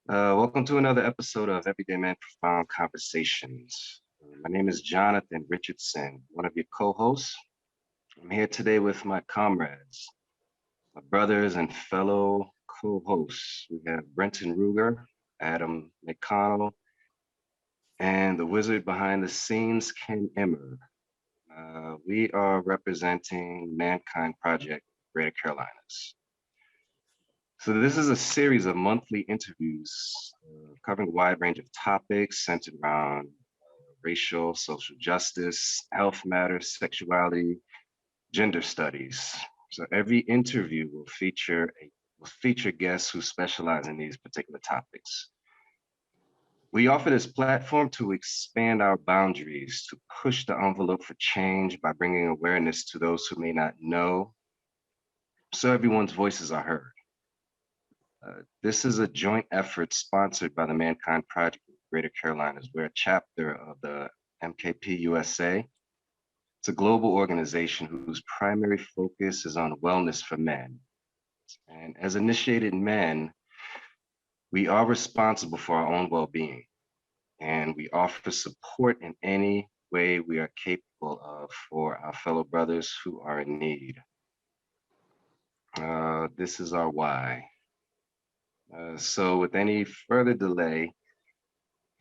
Welcome to another episode of Everyday Man Profound Conversations. My name is Jonathan Richardson, one of your co-hosts. I'm here today with my comrades, my brothers and fellow co-hosts. We have Brenton Ruger, Adam McConnell, and the wizard behind the scenes, Ken Emmer. We are representing Mankind Project, Greater Carolinas. So this is a series of monthly interviews covering a wide range of topics centered around racial, social justice, health matters, sexuality, gender studies. So every interview will feature guests who specialize in these particular topics. We offer this platform to expand our boundaries, to push the envelope for change by bringing awareness to those who may not know, so everyone's voices are heard. This is a joint effort sponsored by the Mankind Project of Greater Carolinas. We're a chapter of the MKP USA. It's a global organization whose primary focus is on wellness for men. And as initiated men, we are responsible for our own well-being, and we offer support in any way we are capable of for our fellow brothers who are in need. This is our why. So with any further delay,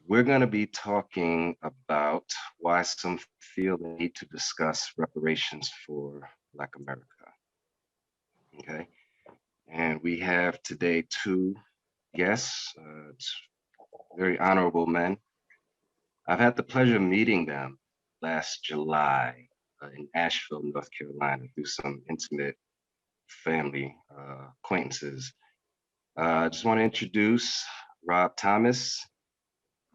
we're going to be talking about why some feel the need to discuss reparations for Black America. Okay. And we have today two guests, very honorable men. I've had the pleasure of meeting them last July in Asheville, North Carolina, through some intimate family acquaintances. I just want to introduce Rob Thomas,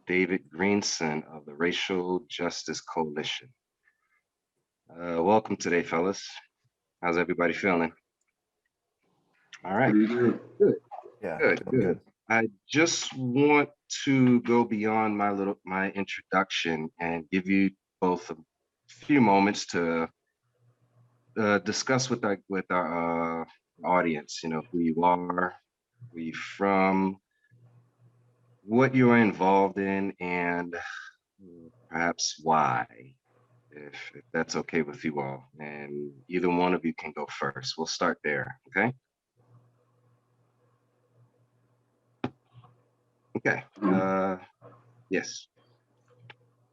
David Greenson of the Racial Justice Coalition. Welcome today, fellas. How's everybody feeling? All right. Pretty good. Good. Yeah, Good. I just want to go beyond my introduction and give you both a few moments to discuss with our audience. You know, who you are, where you from, what you are involved in, and perhaps why, if that's okay with you all. And either one of you can go first. We'll start there, okay? Okay. Yes.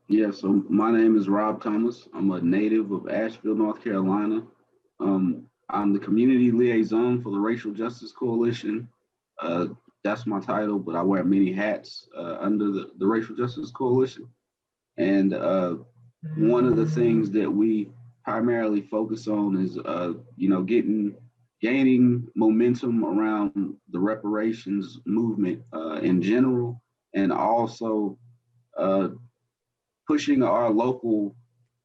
Yeah, so my name is Rob Thomas. I'm a native of Asheville, North Carolina. I'm the community liaison for the Racial Justice Coalition. Uh, that's my title, but I wear many hats under the Racial Justice Coalition. And one of the things that we primarily focus on is, gaining momentum around the reparations movement in general, and also uh, pushing our local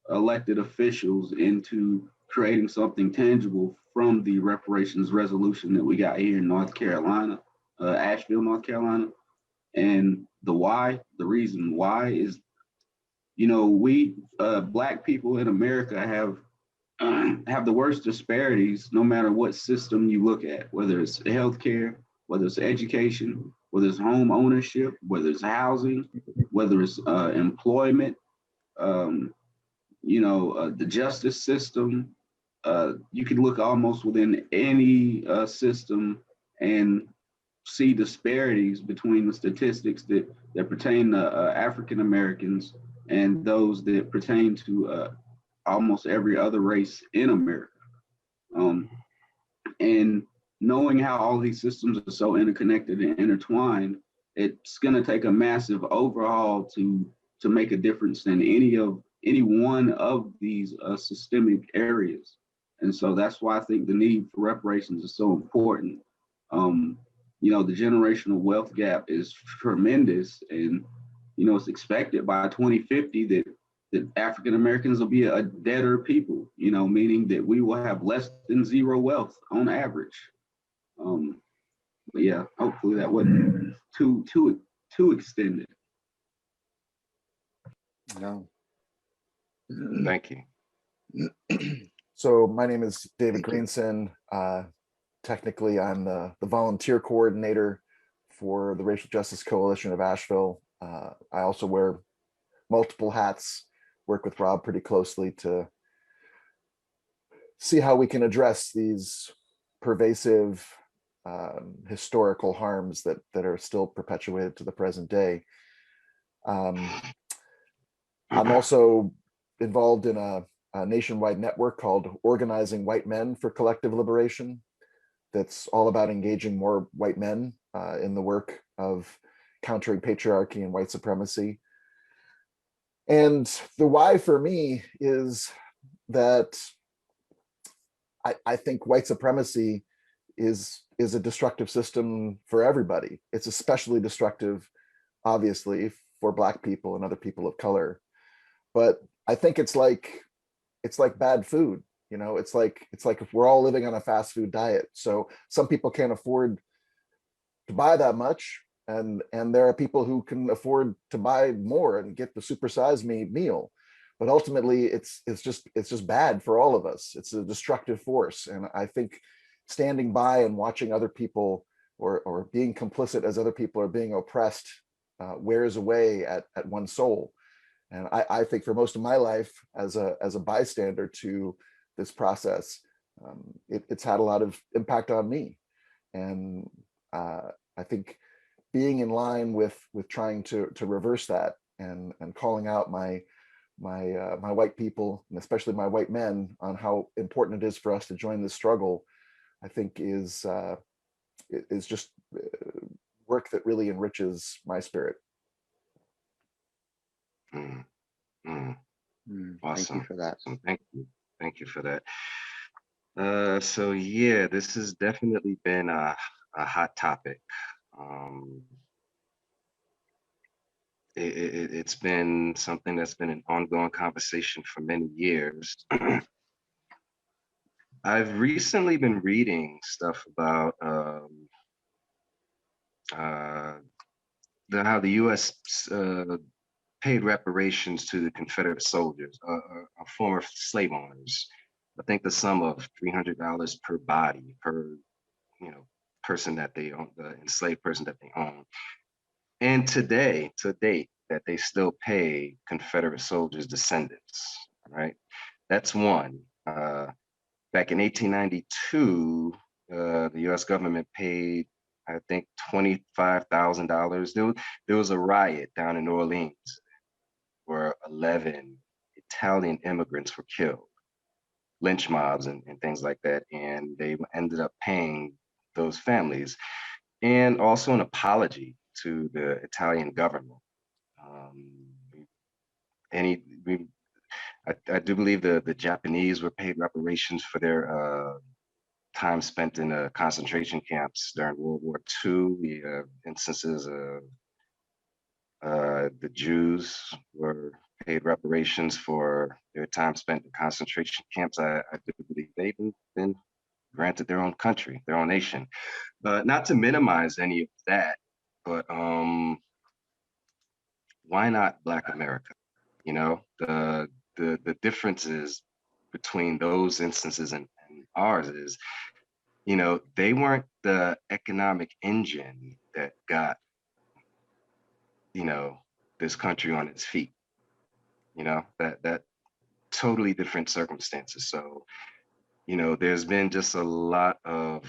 elected officials into creating something tangible from the reparations resolution that we got here in North Carolina, Asheville, North Carolina. And the reason why is, we Black people in America have the worst disparities no matter what system you look at, whether it's healthcare, whether it's education, whether it's home ownership, whether it's housing, whether it's employment, the justice system. You can look almost within any system and see disparities between the statistics that pertain to African Americans and those that pertain to almost every other race in America. Um, and knowing how all these systems are so interconnected and intertwined, it's going to take a massive overhaul to make a difference in any one of these systemic areas. And so that's why I think the need for reparations is so important. Um, the generational wealth gap is tremendous, and it's expected by 2050 that African Americans will be a debtor people, meaning that we will have less than zero wealth on average. But yeah, hopefully that wasn't too extended. no. Thank you. So my name is David Greenson. Technically, I'm the volunteer coordinator for the Racial Justice Coalition of Asheville. I also wear multiple hats, work with Rob pretty closely to see how we can address these pervasive historical harms that are still perpetuated to the present day. I'm also involved in a nationwide network called Organizing White Men for Collective Liberation. That's all about engaging more white men in the work of countering patriarchy and white supremacy. And the why for me is that I think white supremacy is a destructive system for everybody. It's especially destructive, obviously, for Black people and other people of color. But I think it's like bad food. You know, it's like if we're all living on a fast food diet. So some people can't afford to buy that much, and there are people who can afford to buy more and get the supersize me meal. But ultimately, it's just bad for all of us. It's a destructive force, and I think standing by and watching other people or being complicit as other people are being oppressed wears away at one's soul. And I think for most of my life as a bystander to this process, it's had a lot of impact on me. And I think being in line with trying to reverse that and calling out my white people, and especially my white men, on how important it is for us to join this struggle, I think is just work that really enriches my spirit. Mm, mm. Thank you for that. Awesome. Thank you for that. So yeah, this has definitely been a hot topic. It's been something that's been an ongoing conversation for many years. I've recently been reading stuff about how the U.S. paid reparations to the Confederate soldiers, former slave owners. I think the sum of $300 per body, per person that they own, the enslaved person that they own. And to date, that they still pay Confederate soldiers' descendants, right? That's one. Back in 1892, the U.S. government paid, I think, $25,000. There was a riot down in New Orleans where 11 Italian immigrants were killed, lynch mobs and things like that. And they ended up paying those families, and also an apology to the Italian government. I do believe the Japanese were paid reparations for their time spent in concentration camps during World War II. We have instances of the Jews were paid reparations for their time spent in concentration camps. I do believe they've been granted their own country, their own nation. Not to minimize any of that, but why not Black America? You know, the differences between those instances and ours is, they weren't the economic engine that got, this country on its feet. That totally different circumstances. So, there's been just a lot of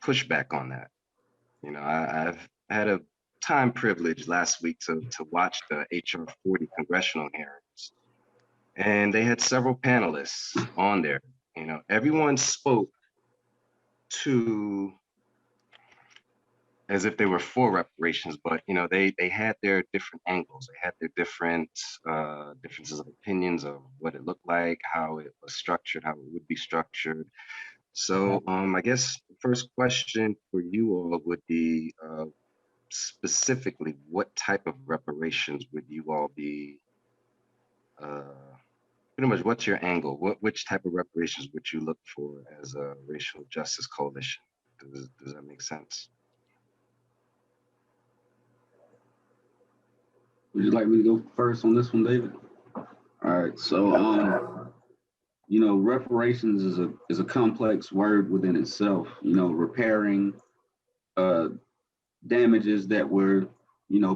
pushback on that. I've had a time privilege last week to watch the HR 40 congressional hearings, and they had several panelists on there. Everyone spoke to as if they were for reparations, but they had their different angles. They had their different differences of opinions of what it looked like, how it was structured, how it would be structured. So I guess the first question for you all would be specifically, what type of reparations would you all be pretty much, what's your angle? Which type of reparations would you look for as a racial justice coalition? Does that make sense? Would you like me to go first on this one, David? All right. So, reparations is a complex word within itself. Repairing damages that were,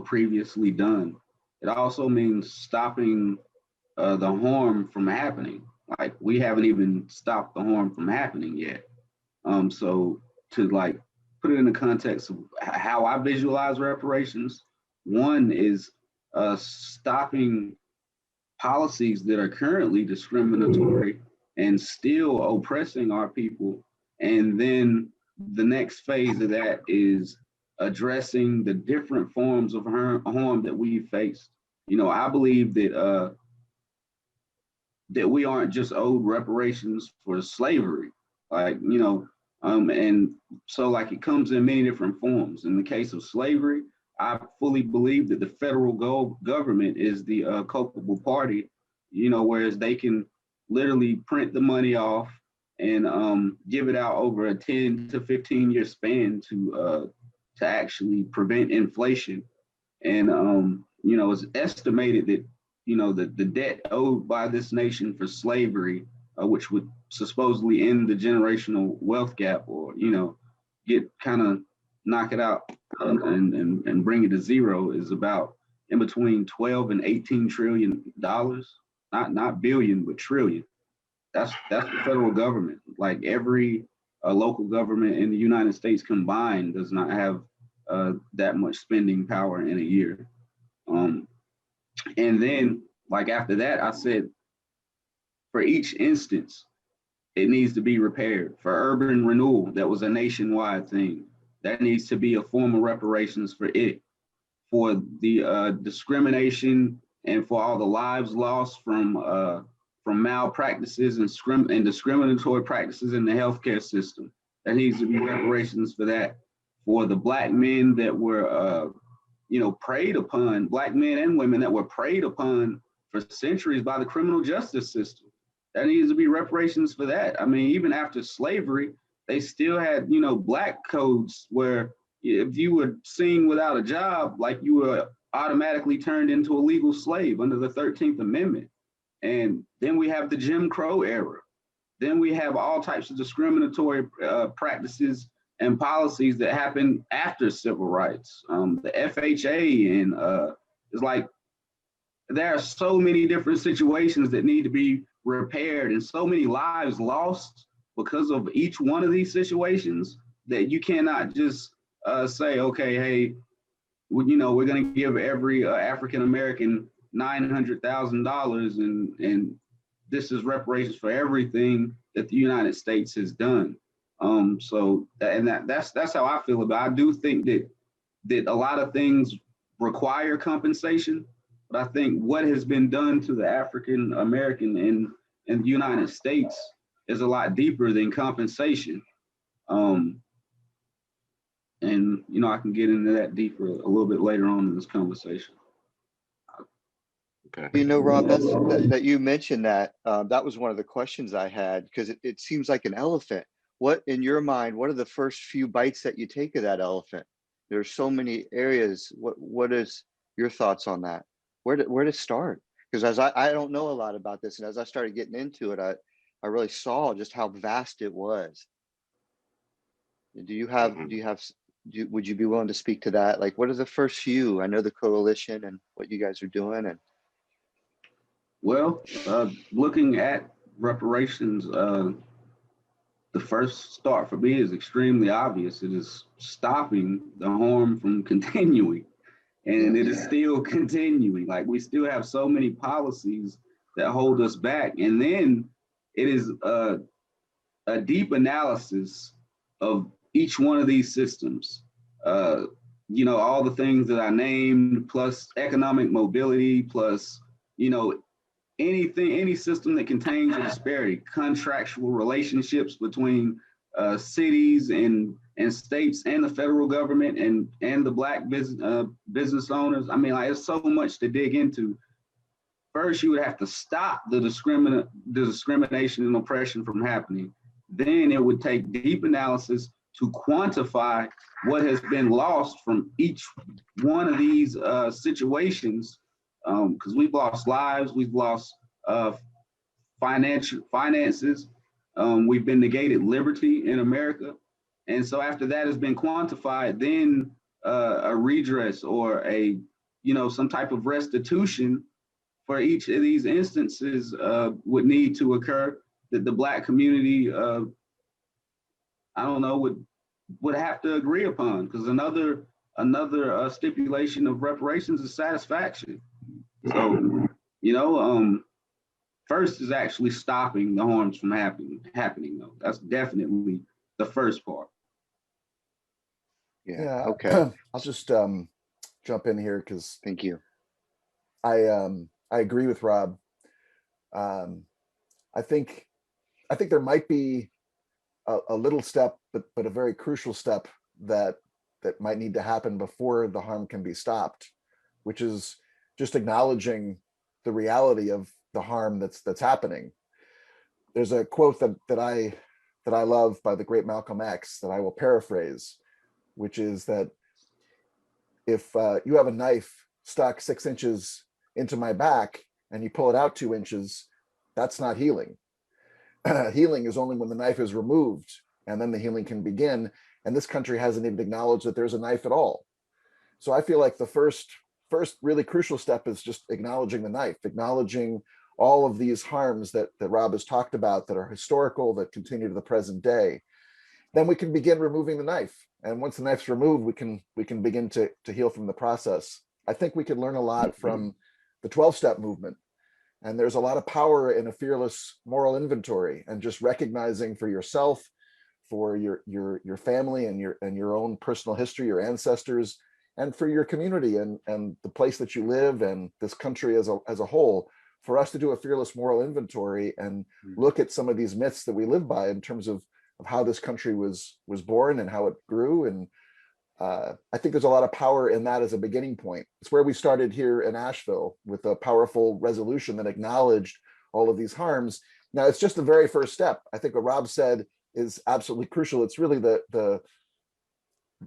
previously done. It also means stopping the harm from happening. Like we haven't even stopped the harm from happening yet. So to like put it in the context of how I visualize reparations, one is stopping policies that are currently discriminatory and still oppressing our people. And then the next phase of that is addressing the different forms of harm that we faced. I believe that we aren't just owed reparations for slavery, like and so like it comes in many different forms. In the case of slavery, I fully believe that the federal government is the culpable party, whereas they can literally print the money off and give it out over a 10 to 15-year span to actually prevent inflation. And it's estimated that the debt owed by this nation for slavery, which would supposedly end the generational wealth gap, or get kind of knock it out and bring it to zero, is about in between 12 and 18 trillion dollars, not billion but trillion. That's the federal government. Like every local government in the United States combined does not have that much spending power in a year. And then, like after that, I said, for each instance, it needs to be repaired. For urban renewal, that was a nationwide thing. That needs to be a form of reparations for it. For the discrimination and for all the lives lost from malpractices and discriminatory practices in the healthcare system, that needs to be reparations for that. For the Black men that were preyed upon, Black men and women that were preyed upon for centuries by the criminal justice system. That needs to be reparations for that. I mean, even after slavery, they still had, Black codes where if you were seen without a job, like you were automatically turned into a legal slave under the 13th Amendment. And then we have the Jim Crow era. Then we have all types of discriminatory practices and policies that happen after civil rights. The FHA, and it's like there are so many different situations that need to be repaired and so many lives lost because of each one of these situations that you cannot just say, okay, hey, we're going to give every African American $900,000 and this is reparations for everything that the United States has done. That's how I feel about it. I do think that a lot of things require compensation, but I think what has been done to the African American in the United States is a lot deeper than compensation. And I can get into that deeper a little bit later on in this conversation. Okay. Rob, that you mentioned that was one of the questions I had, because it seems like an elephant. What, in your mind, what are the first few bites that you take of that elephant? There's so many areas. What is your thoughts on that? Where to start? Because as I don't know a lot about this, and as I started getting into it, I really saw just how vast it was. Would you be willing to speak to that? Like, what are the first few? I know the coalition and what you guys are doing. And well, looking at reparations, the first start for me is extremely obvious. It is stopping the harm from continuing, and it is still continuing. Like we still have so many policies that hold us back, and then it is a deep analysis of each one of these systems. All the things that I named, plus economic mobility, plus any system that contains a disparity, contractual relationships between cities and states and the federal government and the Black business owners. I mean, like, there's so much to dig into. First, you would have to stop the discrimination and oppression from happening. Then it would take deep analysis to quantify what has been lost from each one of these situations, because we've lost lives, we've lost finances, we've been negated liberty in America. And so after that has been quantified, then a redress or a, some type of restitution for each of these instances would need to occur, that the Black community, I don't know, would have to agree upon. Because another stipulation of reparations is satisfaction. So, first is actually stopping the harms from happening though. That's definitely the first part. Yeah. Okay. I'll just jump in here because Thank you. I agree with Rob. I think there might be a little step, but a very crucial step that might need to happen before the harm can be stopped, which is just acknowledging the reality of the harm that's happening. There's a quote that I love by the great Malcolm X that I will paraphrase, which is that if you have a knife stuck 6 inches into my back and you pull it out 2 inches, that's not healing. Healing is only when the knife is removed, and then the healing can begin. And this country hasn't even acknowledged that there's a knife at all. So I feel like the first really crucial step is just acknowledging the knife, acknowledging all of these harms that Rob has talked about that are historical, that continue to the present day. Then we can begin removing the knife. And once the knife's removed, we can begin to heal from the process. I think we could learn a lot from the 12-step movement. And there's a lot of power in a fearless moral inventory and just recognizing for yourself, for your family and your own personal history, your ancestors, and for your community and the place that you live and this country as a whole, for us to do a fearless moral inventory and look at some of these myths that we live by in terms of how this country was born and how it grew. And I think there's a lot of power in that as a beginning point. It's where we started here in Asheville with a powerful resolution that acknowledged all of these harms. Now, it's just the very first step. I think what Rob said is absolutely crucial. It's really the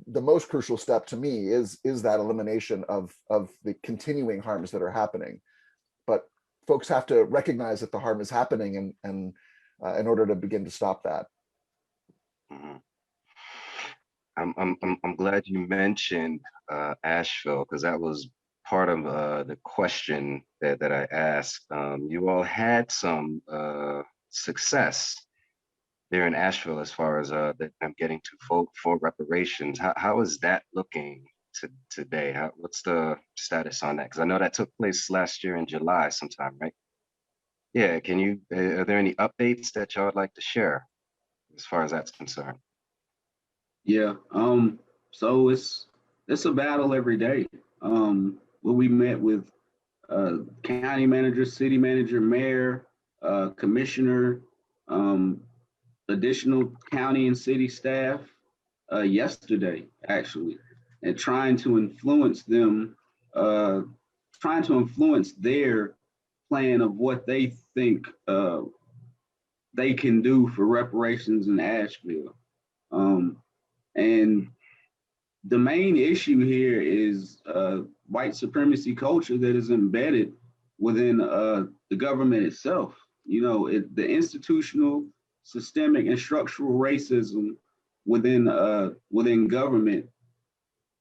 most crucial step to me is that elimination of the continuing harms that are happening. But folks have to recognize that the harm is happening and in order to begin to stop that. Mhm. I'm glad you mentioned Asheville, because that was part of the question that I asked. You all had some success there in Asheville as far as that I'm getting to full reparations. How is that looking today? What's the status on that? Because I know that took place last year in July sometime, right? Yeah, can you, are there any updates that y'all would like to share as far as that's concerned? Yeah. So it's a battle every day. Where we met with county manager, city manager, mayor, commissioner, additional county and city staff yesterday, actually, and trying to influence them, trying to influence their plan of what they think they can do for reparations in Asheville. And the main issue here is white supremacy culture that is embedded within the government itself. The institutional, systemic, and structural racism within government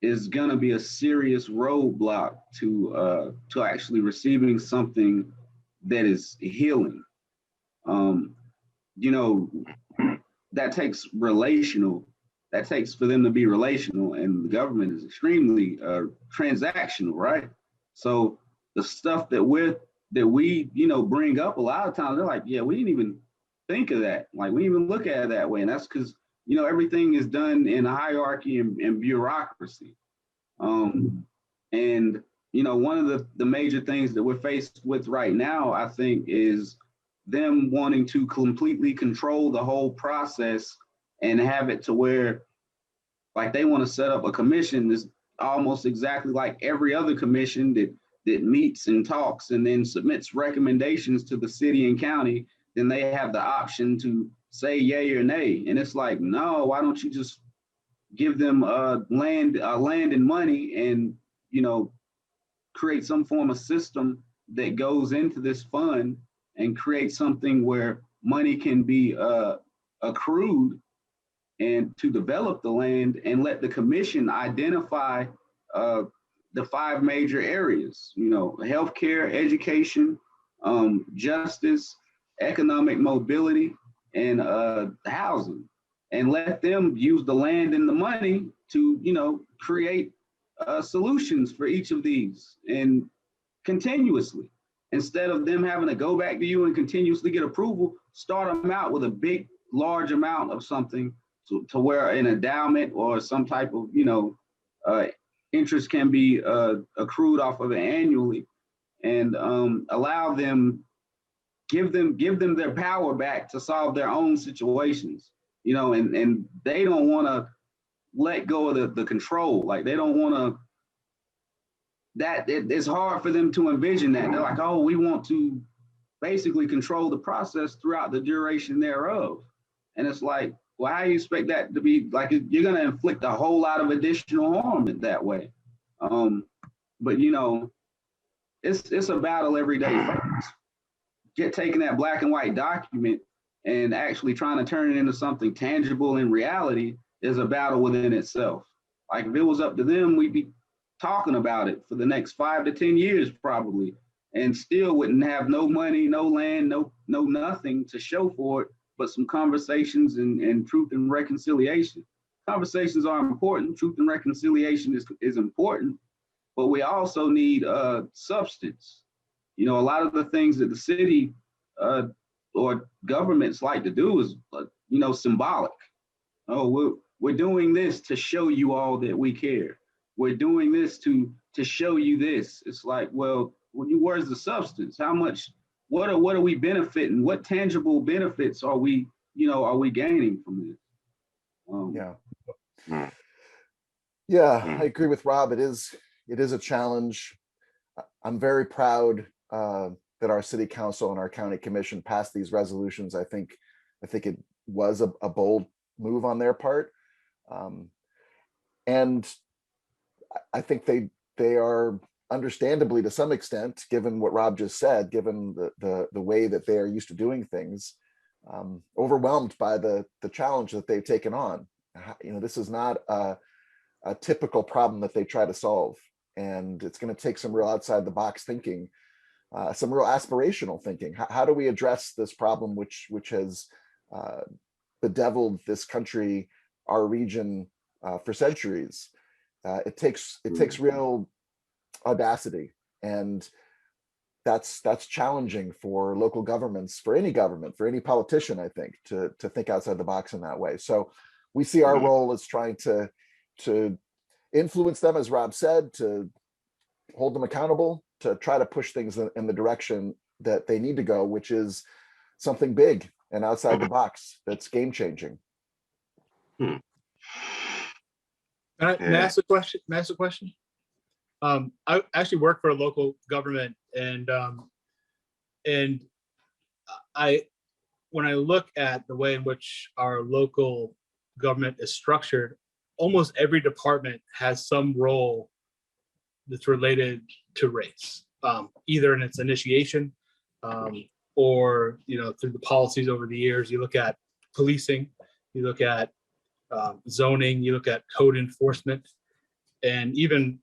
is going to be a serious roadblock to actually receiving something that is healing. That takes relational. That takes for them to be relational, and the government is extremely transactional, right? So the stuff that we bring up a lot of times, they're like, yeah, we didn't even think of that. Like, we didn't even look at it that way, and that's because everything is done in hierarchy and bureaucracy. And one of the major things that we're faced with right now, I think, is them wanting to completely control the whole process and have it to where, like, they want to set up a commission that's almost exactly like every other commission that meets and talks and then submits recommendations to the city and county. Then they have the option to say yay or nay. And it's like, no, why don't you just give them land and money and create some form of system that goes into this fund and create something where money can be accrued and to develop the land and let the commission identify the 5 major areas, healthcare, education, justice, economic mobility, and housing, and let them use the land and the money to, create solutions for each of these and continuously. Instead of them having to go back to you and continuously get approval, start them out with a big, large amount of something to where an endowment or some type of, interest can be accrued off of it annually, and allow them, give them their power back to solve their own situations, and they don't want to let go of the control. Like, they don't want to, it's hard for them to envision that. They're like, oh, we want to basically control the process throughout the duration thereof. And it's like, well, how do you expect that to be? Like, you're going to inflict a whole lot of additional harm in that way. But it's a battle every day, folks. Taking that black and white document and actually trying to turn it into something tangible in reality is a battle within itself. Like, if it was up to them, we'd be talking about it for the next 5 to 10 years probably, and still wouldn't have no money, no land, no nothing to show for it, but some conversations and truth and reconciliation. Conversations are important. Truth and reconciliation is important, but we also need substance. A lot of the things that the city or governments like to do is, symbolic. Oh, we're doing this to show you all that we care. We're doing this to show you this. It's like, well, where's the substance? How much? What are we benefiting? What tangible benefits are we gaining from this? Yeah, I agree with Rob. It is a challenge. I'm very proud that our city council and our county commission passed these resolutions. I think it was a bold move on their part, and I think they are, understandably to some extent, given what Rob just said, given the way that they are used to doing things, overwhelmed by the challenge that they've taken on. This is not a typical problem that they try to solve, and it's going to take some real outside the box thinking, some real aspirational thinking. How do we address this problem, which has bedeviled this country, our region, for centuries? It takes real audacity, and that's challenging for local governments, for any government, for any politician, I think, to think outside the box in that way. So we see our role as trying to influence them, as Rob said, to hold them accountable, to try to push things in the direction that they need to go, which is something big and outside the box that's game changing. May I ask a question? I actually work for a local government, and when I look at the way in which our local government is structured, almost every department has some role that's related to race, either in its initiation, or through the policies over the years. You look at policing, you look at zoning, you look at code enforcement, and even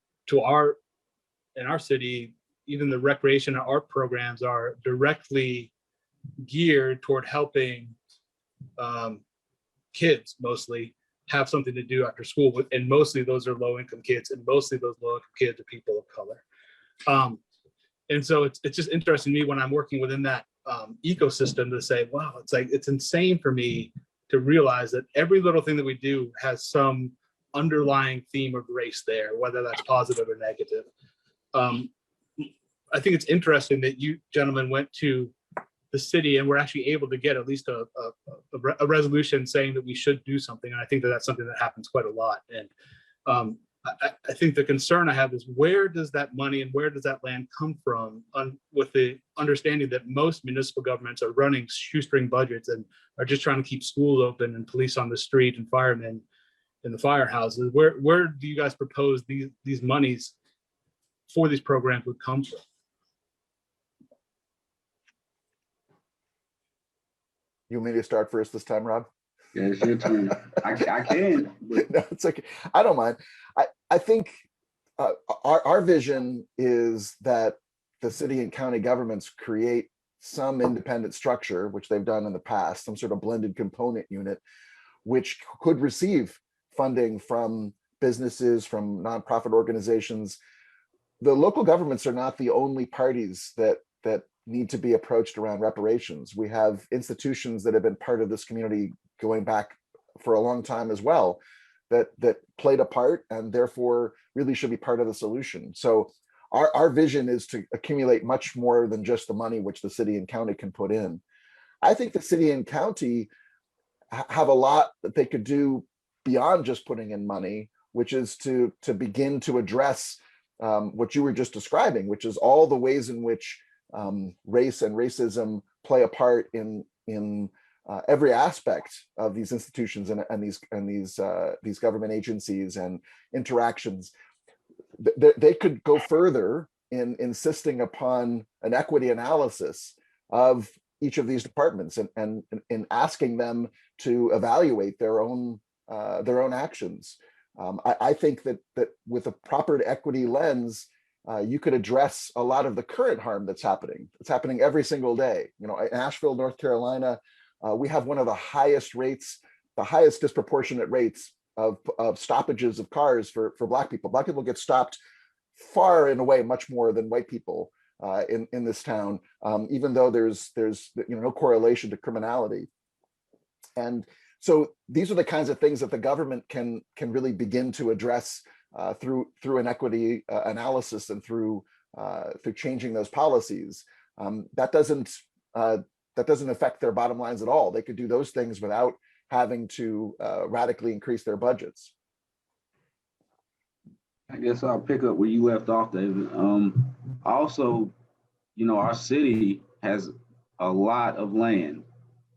in our city, even the recreation and art programs are directly geared toward helping kids mostly have something to do after school, and mostly those are low-income kids, and mostly those low-income kids are people of color. And so it's just interesting to me when I'm working within that ecosystem to say, wow, it's insane for me to realize that every little thing that we do has some underlying theme of race there, whether that's positive or negative. I think it's interesting that you gentlemen went to the city and were actually able to get at least a resolution saying that we should do something. And I think that that's something that happens quite a lot. And I think the concern I have is, where does that money and where does that land come from, with the understanding that most municipal governments are running shoestring budgets and are just trying to keep schools open and police on the street and firemen in the firehouses. Where do you guys propose these monies for these programs would come from? You want me to start first this time, Rob? Yeah, it's your turn. I can, but No, it's okay. I don't mind. I think our vision is that the city and county governments create some independent structure, which they've done in the past, some sort of blended component unit, which could receive funding from businesses, from nonprofit organizations. The local governments are not the only parties that need to be approached around reparations. We have institutions that have been part of this community going back for a long time as well, that played a part and therefore really should be part of the solution. So our vision is to accumulate much more than just the money which the city and county can put in. I think the city and county have a lot that they could do beyond just putting in money, which is to begin to address what you were just describing, which is all the ways in which race and racism play a part in every aspect of these institutions and these government agencies and interactions. They could go further in insisting upon an equity analysis of each of these departments and in asking them to evaluate their own actions. I think that with a proper equity lens, you could address a lot of the current harm that's happening. It's happening every single day. You know, in Asheville, North Carolina, we have one of the highest rates, the highest disproportionate rates of stoppages of cars for Black people. Black people get stopped far and away much more than white people in this town, even though there's no correlation to criminality. And so these are the kinds of things that the government can really begin to address through an equity analysis and through changing those policies. That doesn't affect their bottom lines at all. They could do those things without having to radically increase their budgets. I guess I'll pick up where you left off, David. Also, our city has a lot of land,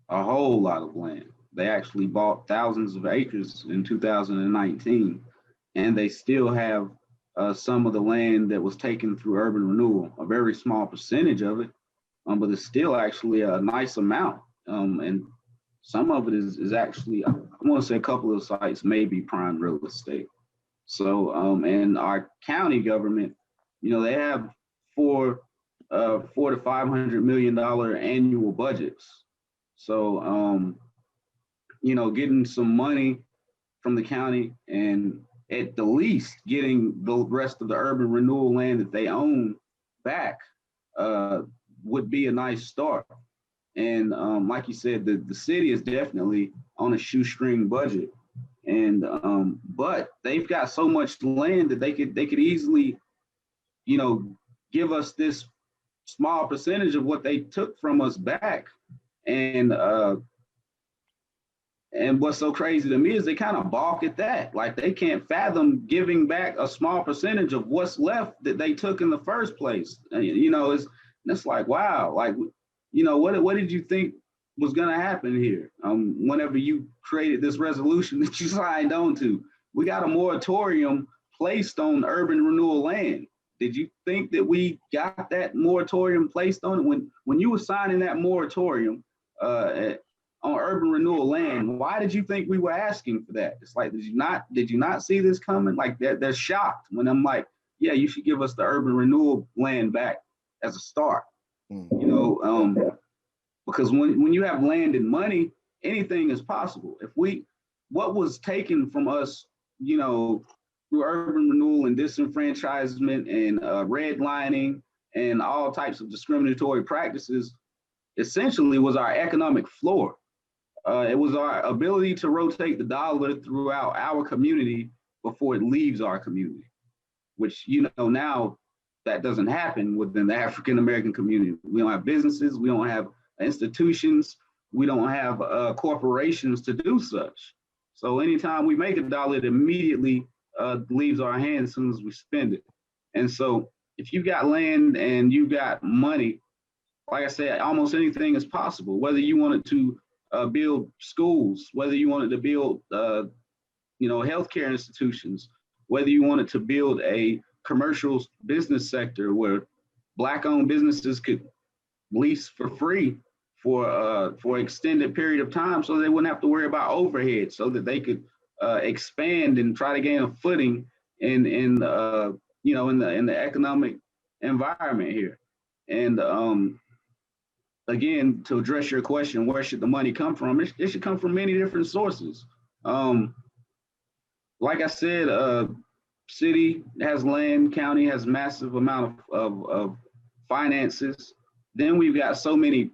a whole lot of land. They actually bought thousands of acres in 2019, and they still have some of the land that was taken through urban renewal, a very small percentage of it, but it's still actually a nice amount. And some of it is actually, I want to say a couple of sites may be prime real estate. So, and our county government, they have $400 to $500 million annual budgets. So, getting some money from the county and at the least getting the rest of the urban renewal land that they own back would be a nice start. And like you said, the city is definitely on a shoestring budget. And but they've got so much land that they could easily, give us this small percentage of what they took from us back. And what's so crazy to me is they kind of balk at that. Like they can't fathom giving back a small percentage of what's left that they took in the first place. It's like, wow, like, what did you think was going to happen here? Whenever you created this resolution that you signed on to, we got a moratorium placed on urban renewal land. Did you think that we got that moratorium placed on it? When you were signing that moratorium on urban renewal land, why did you think we were asking for that? It's like, did you not see this coming? Like they're shocked when I'm like, yeah, you should give us the urban renewal land back as a start. Because when you have land and money, anything is possible. What was taken from us, through urban renewal and disenfranchisement and redlining and all types of discriminatory practices, essentially was our economic floor. It was our ability to rotate the dollar throughout our community before it leaves our community, which, now that doesn't happen within the African American community. We don't have businesses, we don't have institutions, we don't have corporations to do such. So anytime we make a dollar, it immediately leaves our hands as soon as we spend it. And so if you've got land and you've got money, like I said, almost anything is possible. Whether you wanted to build schools, whether you wanted to build healthcare institutions, whether you wanted to build a commercial business sector where Black-owned businesses could lease for free for extended period of time, so they wouldn't have to worry about overhead, so that they could expand and try to gain a footing in the economic environment here. And again, to address your question, where should the money come from? It should come from many different sources. Like I said, city has land, county has massive amount of finances. Then we've got so many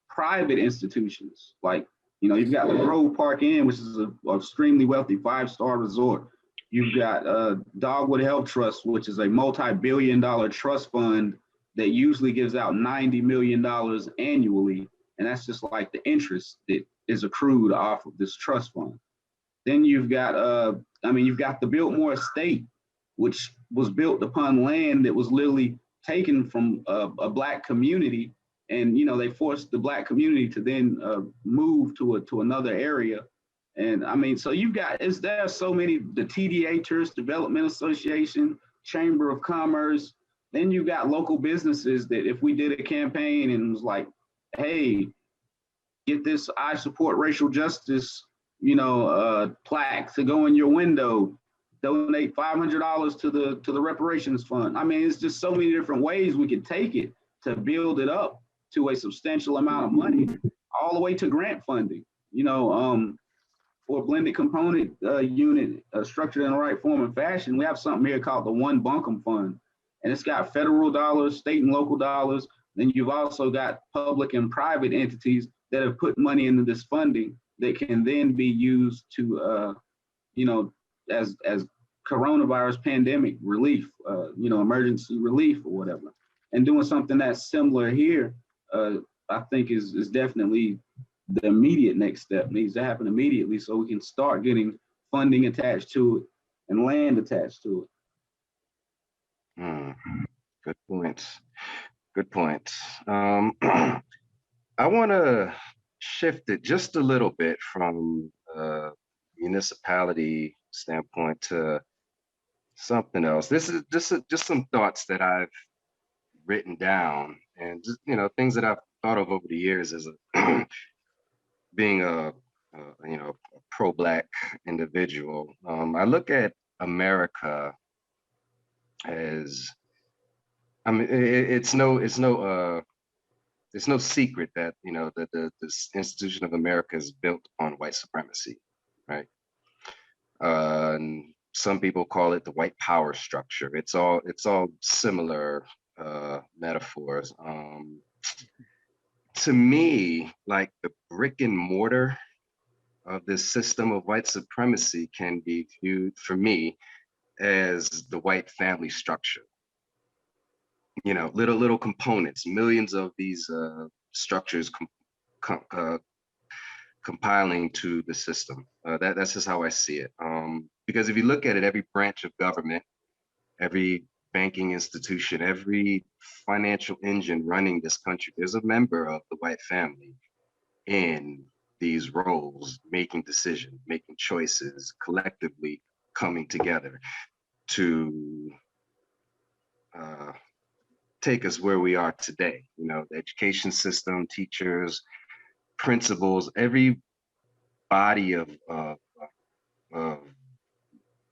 private institutions, like, you've got the Grove Park Inn, which is an extremely wealthy 5-star resort. You've got Dogwood Health Trust, which is a multi-billion-dollar trust fund that usually gives out $90 million annually. And that's just like the interest that is accrued off of this trust fund. Then you've got, you've got the Biltmore Estate, which was built upon land that was literally taken from a Black community. And, they forced the Black community to then move to another area. And so you've got, there are so many, the TDA, Tourist Development Association, Chamber of Commerce. Then you've got local businesses that if we did a campaign and was like, hey, get this I support racial justice, plaque to go in your window, donate $500 to the reparations fund. It's just so many different ways we could take it to build it up to a substantial amount of money, all the way to grant funding, for a blended component unit structured in the right form and fashion. We have something here called the One Buncombe Fund, and it's got federal dollars, state and local dollars. Then you've also got public and private entities that have put money into this funding that can then be used to, as coronavirus pandemic relief, emergency relief or whatever. And doing something that's similar here, I think is definitely the immediate next step. Needs to happen immediately so we can start getting funding attached to it and land attached to it. Good points. Good points. I want to shift it just a little bit from municipality standpoint to something else. This is just some thoughts that I've written down, and just, things that I've thought of over the years as being a pro-Black individual. I look at America as, it's no secret that this institution of America is built on white supremacy, right? And some people call it the white power structure. It's all similar metaphors. To me, like, the brick and mortar of this system of white supremacy can be viewed, for me, as the white family structure. Little components, millions of these structures compiling to the system. That's just how I see it. Because if you look at it, every branch of government, every banking institution, every financial engine running this country, there's a member of the white family in these roles, making decisions, making choices, collectively coming together to take us where we are today. The education system, teachers, principals, every body of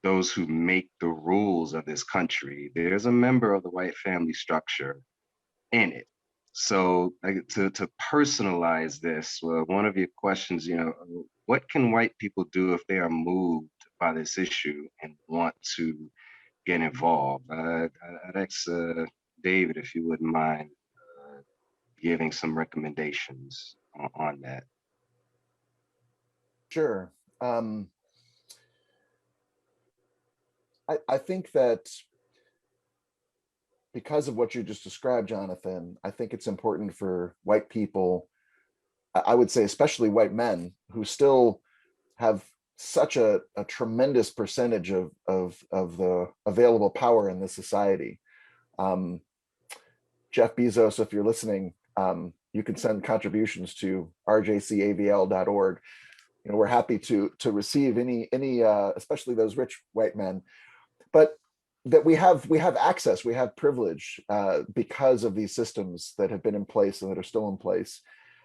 those who make the rules of this country, there's a member of the white family structure in it. So to personalize this, one of your questions, what can white people do if they are moved by this issue and want to get involved? I'd ask David if you wouldn't mind giving some recommendations on that. Sure. I think that because of what you just described, Jonathan, I think it's important for white people, I would say especially white men, who still have such a tremendous percentage of the available power in this society. Jeff Bezos, if you're listening, you can send contributions to rjcavl.org. We're happy to receive any especially those rich white men, but that we have access, we have privilege because of these systems that have been in place and that are still in place.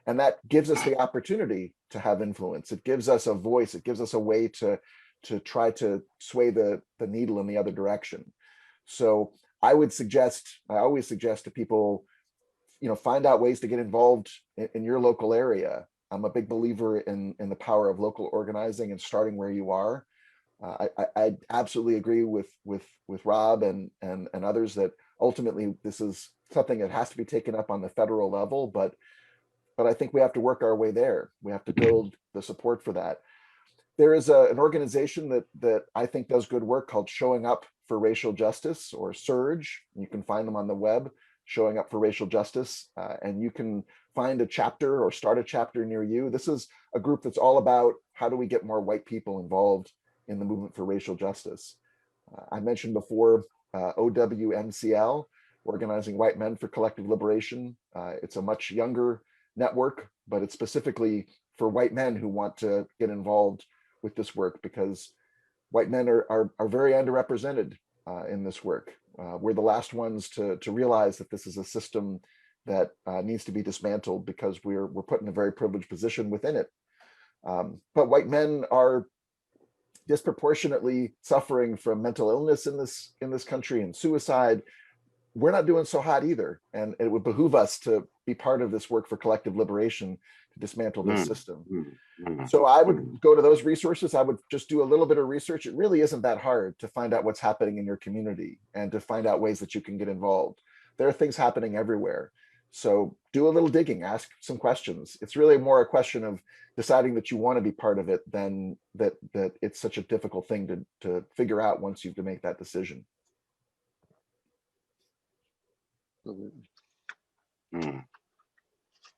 And that gives us the opportunity to have influence. It gives us a voice. It gives us a way to try to sway the needle in the other direction. So I always suggest to people, find out ways to get involved in your local area. I'm a big believer in the power of local organizing and starting where you are. I absolutely agree with Rob and others that ultimately this is something that has to be taken up on the federal level, but I think we have to work our way there. We have to build the support for that. There is an organization that I think does good work called Showing Up for Racial Justice, or SURGE. You can find them on the web, Showing Up for Racial Justice, and you can find a chapter or start a chapter near you. This is a group that's all about how do we get more white people involved in the movement for racial justice. I mentioned before OWMCL, Organizing White Men for Collective Liberation. It's a much younger network, but it's specifically for white men who want to get involved with this work, because white men are very underrepresented in this work. We're the last ones to realize that this is a system that needs to be dismantled, because we're put in a very privileged position within it. But white men are disproportionately suffering from mental illness in this country, and suicide. We're not doing so hot either, and it would behoove us to be part of this work for collective liberation to dismantle this system. So I would go to those resources. I would just do a little bit of research. It really isn't that hard to find out what's happening in your community and to find out ways that you can get involved. There are things happening everywhere. So do a little digging, ask some questions. It's really more a question of deciding that you want to be part of it than that it's such a difficult thing to figure out once you have to make that decision.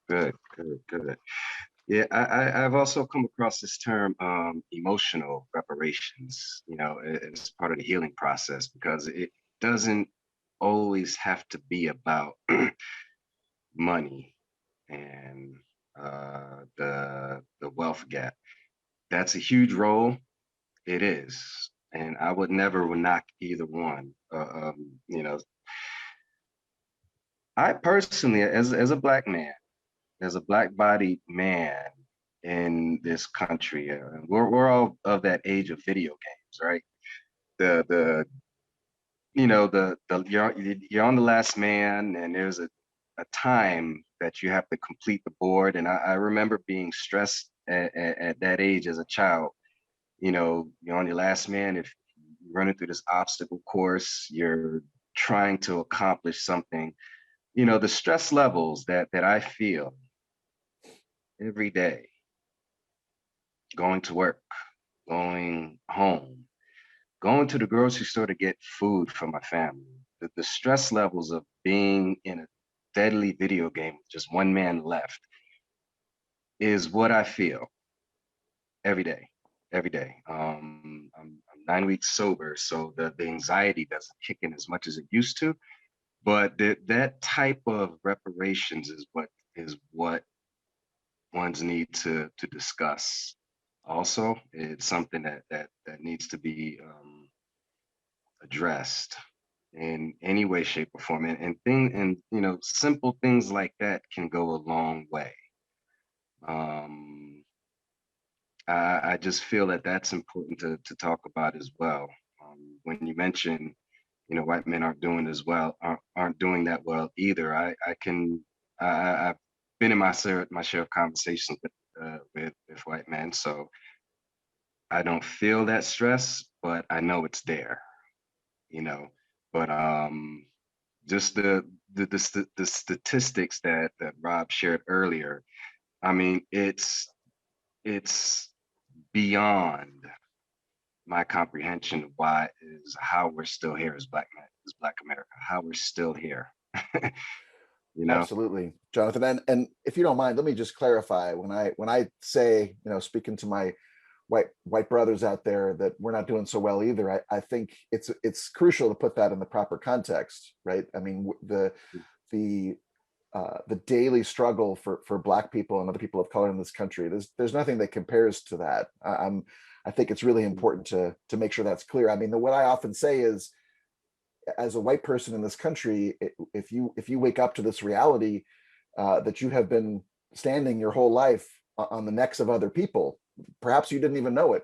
Good. Yeah, I've also come across this term, emotional reparations, as part of the healing process, because it doesn't always have to be about money and the wealth gap. That's a huge role. It is, and I would never knock either one. I personally, as a black man, as a black-bodied man in this country, we're all of that age of video games, right? The you're on the last man, and there's a time that you have to complete the board. And I remember being stressed at that age as a child. You're on your last man. If you're running through this obstacle course, you're trying to accomplish something. The stress levels that I feel every day, going to work, going home, going to the grocery store to get food for my family. The stress levels of being in a deadly video game with just one man left is what I feel every day. I'm 9 weeks sober, so the anxiety doesn't kick in as much as it used to. But that type of reparations is what ones need to discuss. Also, it's something that needs to be addressed in any way, shape, or form. And simple things like that can go a long way. I just feel that that's important to talk about as well. When you mention, white men aren't doing as well, aren't doing that well either. I've been in my share of conversations with white men, so I don't feel that stress, but I know it's there. But just the statistics that Rob shared earlier, I mean, it's beyond my comprehension of why is how we're still here as black men, as Black America, how we're still here. Absolutely, Jonathan. And if you don't mind, let me just clarify, when I say, speaking to my white brothers out there, that we're not doing so well either, I think it's crucial to put that in the proper context, right? I mean, the daily struggle for Black people and other people of color in this country, there's nothing that compares to that. I think it's really important to make sure that's clear. I mean, what I often say is, as a white person in this country, if you wake up to this reality that you have been standing your whole life on the necks of other people. Perhaps you didn't even know it.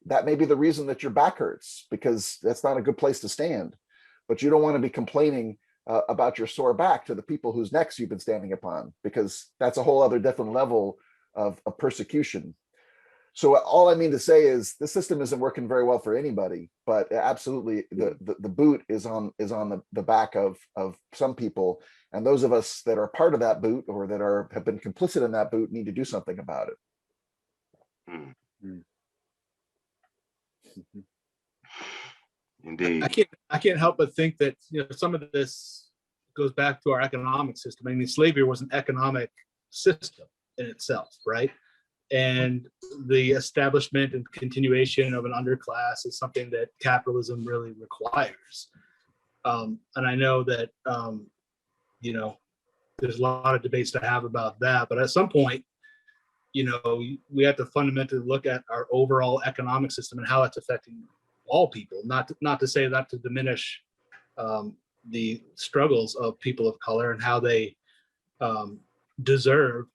That may be the reason that your back hurts, because that's not a good place to stand. But you don't want to be complaining about your sore back to the people whose necks you've been standing upon, because that's a whole other different level of persecution. So all I mean to say is the system isn't working very well for anybody, but absolutely the boot is on the back of some people, and those of us that are part of that boot or that have been complicit in that boot need to do something about it. Indeed. I can't help but think that, you know, some of this goes back to our economic system. I mean, slavery was an economic system in itself, right? And the establishment and continuation of an underclass is something that capitalism really requires. And I know that, you know, there's a lot of debates to have about that, but at some point, you know, we have to fundamentally look at our overall economic system and how it's affecting all people, not to say that to diminish the struggles of people of color and how they deserve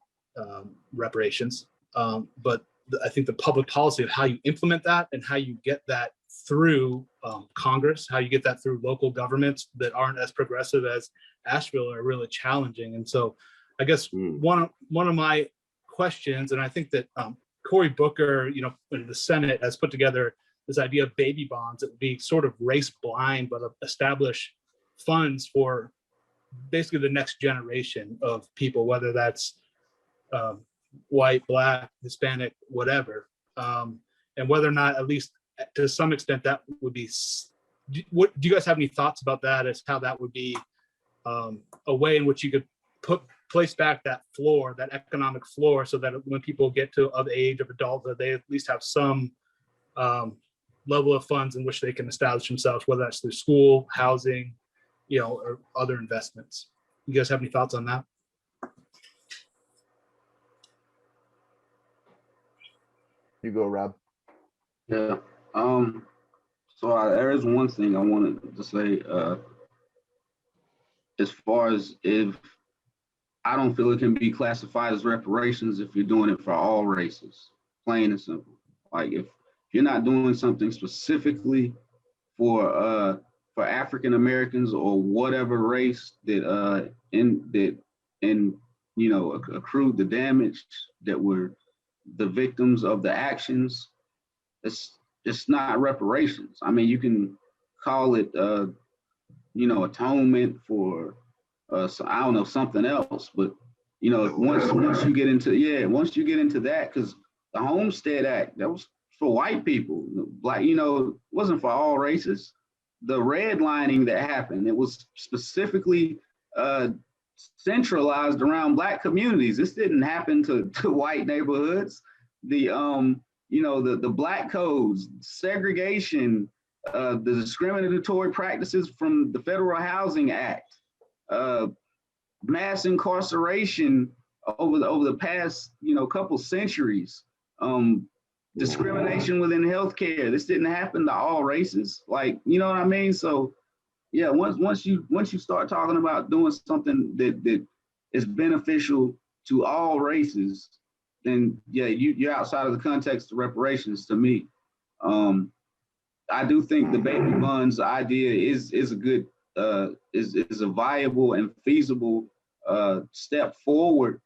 reparations. But I think the public policy of how you implement that and how you get that through Congress, how you get that through local governments that aren't as progressive as Asheville are really challenging. And so I guess one of my questions, and I think that Cory Booker, you know, in the Senate has put together this idea of baby bonds that would be sort of race blind, but establish funds for basically the next generation of people, whether that's white, black, Hispanic, whatever, and whether or not, at least to some extent, that would be. What do you guys have any thoughts about that? As how that would be a way in which you could place back that floor, that economic floor, so that when people get to of age of adulthood, they at least have some level of funds in which they can establish themselves, whether that's through school, housing, you know, or other investments. You guys have any thoughts on that? You go, Rob. Yeah. So there is one thing I wanted to say. As far as if I don't feel it can be classified as reparations if you're doing it for all races, plain and simple. Like if you're not doing something specifically for African Americans or whatever race that you know accrued the damage, that were the victims of the actions, it's not reparations. I mean, you can call it you know, atonement for so I don't know, something else, but you know, once you get into that, because the Homestead Act, that was for white people, black, you know, wasn't for all races. The redlining that happened, it was specifically centralized around black communities. This didn't happen to white neighborhoods. The you know, the black codes, segregation, the discriminatory practices from the Federal Housing Act, mass incarceration over the past, you know, couple centuries, discrimination within healthcare. This didn't happen to all races, like, you know what I mean? So yeah, once you start talking about doing something that is beneficial to all races, then yeah, you're outside of the context of reparations to me. I do think the baby bonds idea is a good is a viable and feasible step forward,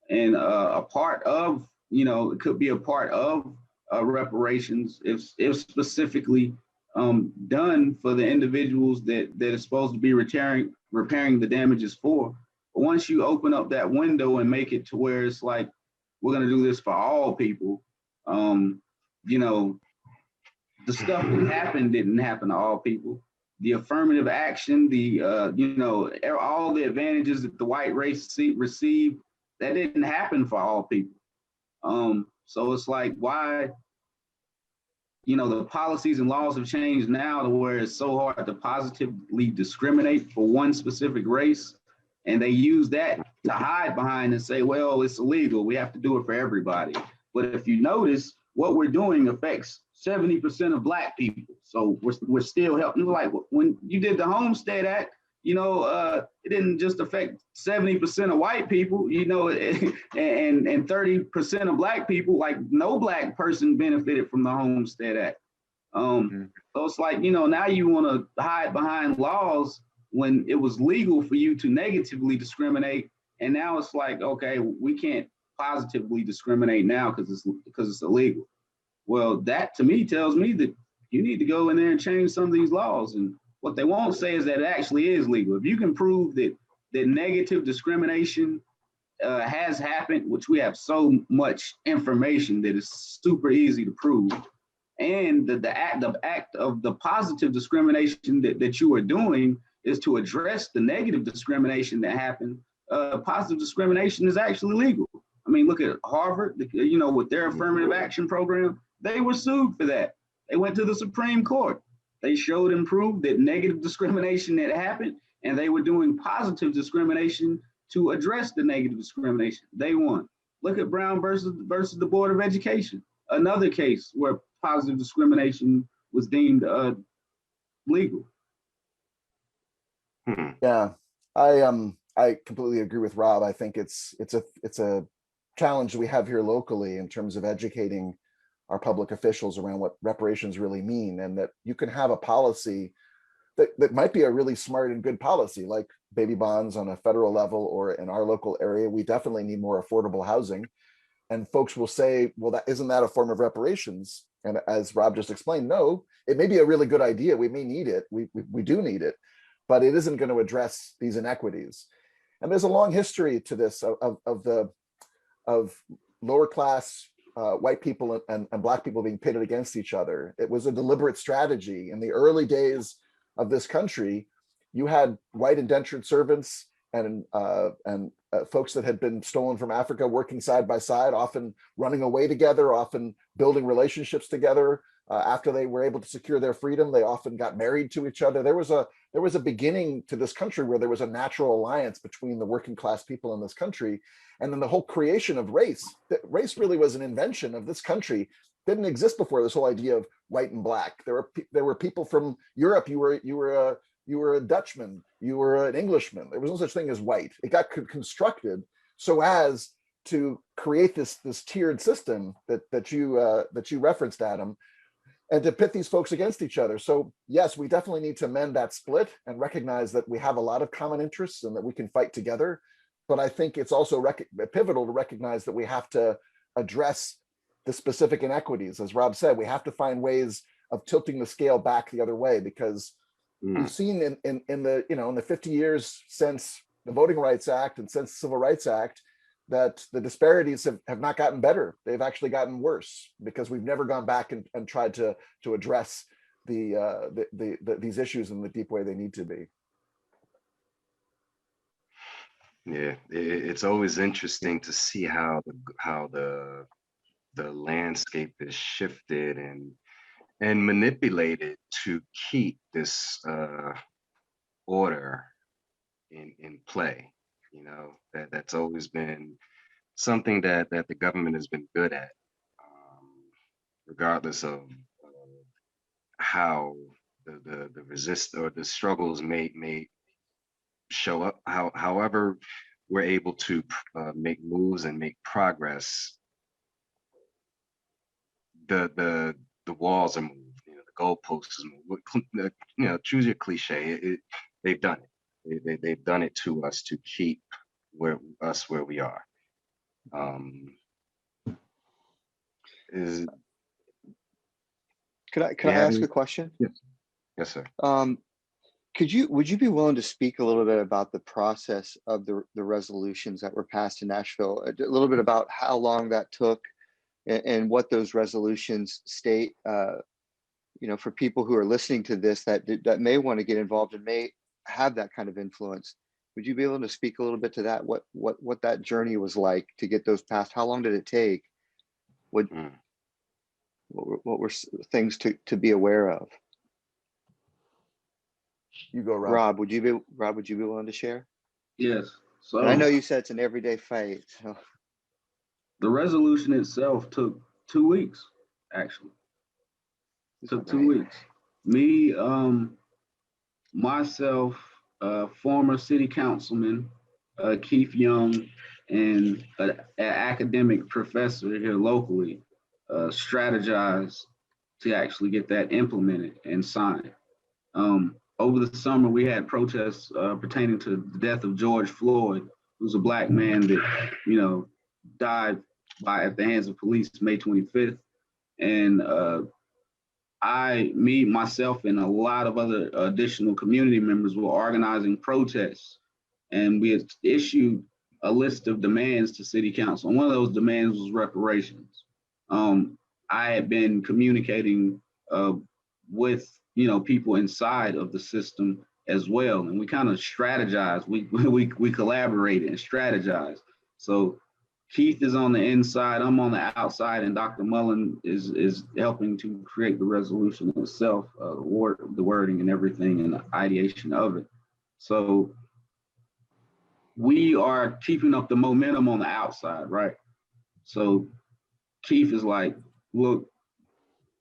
and a part of, you know, it could be a part of reparations if specifically done for the individuals that is supposed to be repairing the damages for. But once you open up that window and make it to where it's like, we're going to do this for all people, you know, the stuff that happened didn't happen to all people. The affirmative action, the you know, all the advantages that the white race received, that didn't happen for all people. So it's like, why, you know, the policies and laws have changed now to where it's so hard to positively discriminate for one specific race, and they use that to hide behind and say, well, it's illegal, we have to do it for everybody. But if you notice, what we're doing affects 70% of black people. So we're still helping. Like when you did the Homestead Act, it didn't just affect 70% of white people, and 30% of black people. Like no black person benefited from the Homestead Act. So it's like, now you want to hide behind laws when it was legal for you to negatively discriminate. And now it's like, okay, we can't positively discriminate now because it's illegal. Well, that to me tells me that you need to go in there and change some of these laws. And what they won't say is that it actually is legal. If you can prove that negative discrimination has happened, which we have so much information that is super easy to prove, and the act of the positive discrimination that you are doing is to address the negative discrimination that happened, positive discrimination is actually legal. I mean, look at Harvard, with their affirmative action program, they were sued for that. They went to the Supreme Court. They showed and proved that negative discrimination had happened, and they were doing positive discrimination to address the negative discrimination. They won. Look at Brown versus the Board of Education, another case where positive discrimination was deemed legal. Yeah, I completely agree with Rob. I think it's a challenge we have here locally in terms of educating our public officials around what reparations really mean, and that you can have a policy that might be a really smart and good policy, like baby bonds on a federal level, or in our local area, we definitely need more affordable housing. And folks will say, well, isn't that a form of reparations? And as Rob just explained, no, it may be a really good idea. We may need it. We do need it, but it isn't going to address these inequities. And there's a long history to this of lower class white people and black people being pitted against each other. It was a deliberate strategy. In the early days of this country, you had white indentured servants and folks that had been stolen from Africa working side by side, often running away together, often building relationships together. After they were able to secure their freedom, they often got married to each other. There was a beginning to this country where there was a natural alliance between the working class people in this country. And then the whole creation of race really was an invention of this country. Didn't exist before, this whole idea of white and black. There were people from Europe. You were a Dutchman, you were an Englishman. There was no such thing as white. It got constructed so as to create this tiered system that you referenced, Adam, and to pit these folks against each other. So yes, we definitely need to mend that split and recognize that we have a lot of common interests and that we can fight together. But I think it's also pivotal to recognize that we have to address the specific inequities. As Rob said, we have to find ways of tilting the scale back the other way, because we've seen in the 50 years since the Voting Rights Act and since the Civil Rights Act that the disparities have not gotten better. They've actually gotten worse because we've never gone back and tried to address these issues in the deep way they need to be. Yeah, it's always interesting to see how the landscape is shifted and manipulated to keep this order in play. That's always been something that the government has been good at, regardless of how the resist or the struggles may show up. However, we're able to make moves and make progress. The walls are moved, the goalposts are moved. Choose your cliche. They've done it. They've done it to us to keep where we are. Could I ask a question? Yes, sir. Would you be willing to speak a little bit about the process of the resolutions that were passed in Nashville? A little bit about how long that took and what those resolutions state, for people who are listening to this that may want to get involved and may have that kind of influence. Would you be able to speak a little bit to that? What that journey was like to get those passed? How long did it take? What were things to be aware of? You go, Rob. Rob, would you be willing to share? Yes. So and I know you said it's an everyday fight. So. The resolution itself took 2 weeks, actually. It took 2 weeks. Me, myself, former city councilman, Keith Young, and an academic professor here locally strategized to actually get that implemented and signed. Over the summer, we had protests pertaining to the death of George Floyd, who's a Black man that, died at the hands of police May 25th. And myself, and a lot of other additional community members were organizing protests. And we had issued a list of demands to City Council. And one of those demands was reparations. I had been communicating with people inside of the system as well, and we kind of strategized. We collaborated and strategized. So Keith is on the inside, I'm on the outside, and Dr. Mullen is helping to create the resolution itself, the wording and everything, and the ideation of it. So we are keeping up the momentum on the outside, right? So Keith is like, look,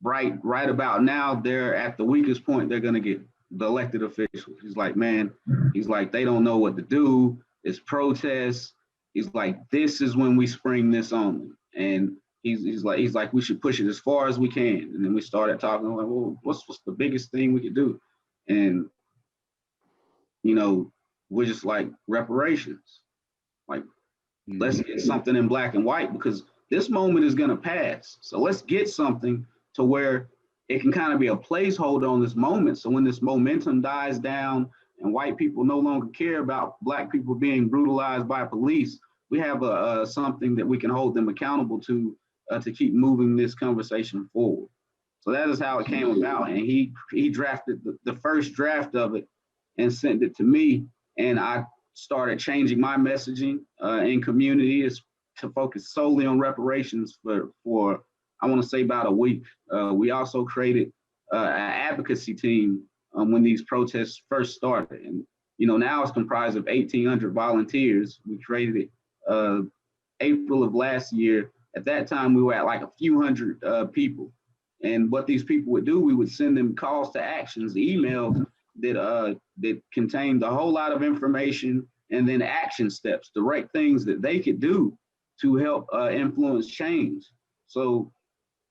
right about now, they're at the weakest point they're gonna get, the elected officials. He's like, man, they don't know what to do. It's protests. He's like, this is when we spring this on them. And he's like, we should push it as far as we can. And then we started talking, like, well, what's the biggest thing we could do? And we're just like, reparations. Like, let's get something in black and white, because this moment is gonna pass. So let's get something to where it can kind of be a placeholder on this moment. So when this momentum dies down and white people no longer care about Black people being brutalized by police, we have something that we can hold them accountable to keep moving this conversation forward. So that is how it came about. And he drafted the first draft of it and sent it to me. And I started changing my messaging in community to focus solely on reparations for I want to say about a week. We also created an advocacy team when these protests first started. And, now it's comprised of 1,800 volunteers. We created it April of last year. At that time, we were at like a few hundred people. And what these people would do, we would send them calls to actions, emails that contained a whole lot of information, and then action steps, direct things that they could do to help influence change. So